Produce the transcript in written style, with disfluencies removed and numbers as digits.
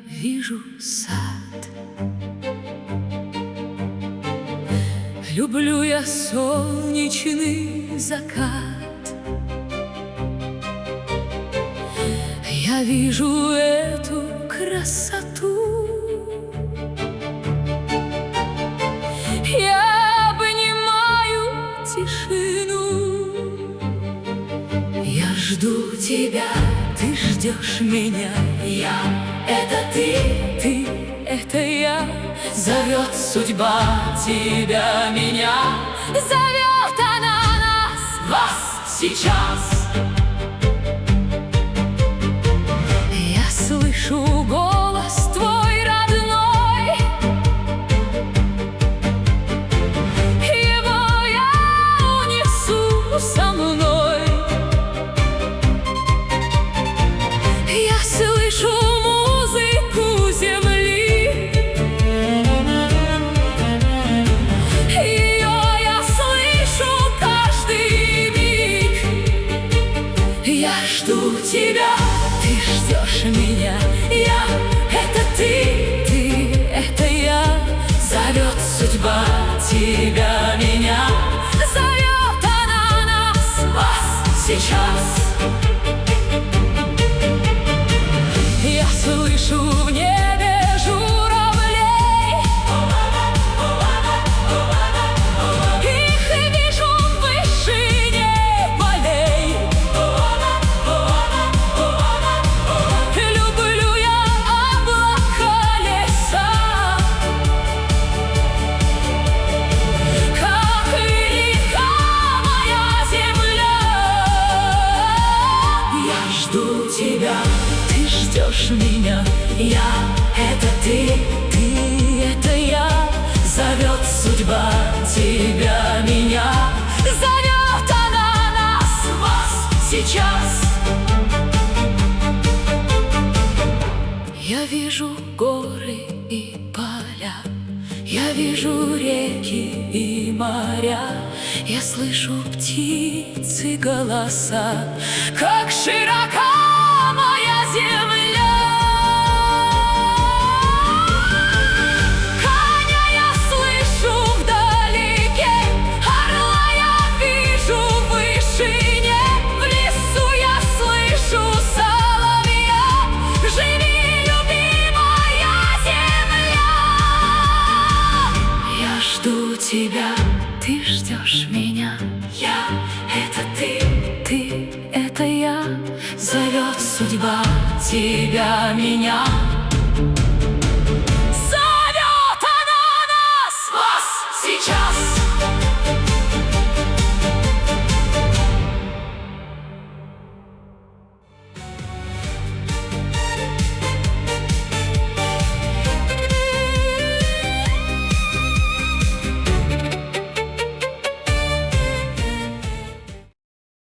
вижу сад. Люблю я солнечный закат. Я вижу эту красоту. Я обнимаю тишину. Я жду тебя, ты ждешь меня. Я — это ты — это я. Зовет судьба тебя, меня. Зовет она нас, вас сейчас. Я слышу голос твой родной. Его я унесу со мной. Я слышу музыку земли. Ее я слышу каждый миг. Я жду тебя, ты ждешь меня. Я — это ты — это я. Зовет судьба тебя, меня. Зовет она нас, вас сейчас. Я слышу в небе журавлей. Их вижу в вышине полей. Люблю я облака, леса. Как велика моя земля. Я жду тебя, ты ждешь меня. Я — это ты — это я. Зовет судьба тебя, меня. Зовет она нас, вас сейчас. Я вижу горы и поля. Я вижу реки и моря. Я слышу птицы голоса. Как широка моя земля. Коня я слышу вдалеке. Орла я вижу в вышине. В лесу я слышу соловья. Живи, любимая земля. Я жду тебя, ты ждешь меня. Я — это ты — это я. Зовет судьба тебя, меня.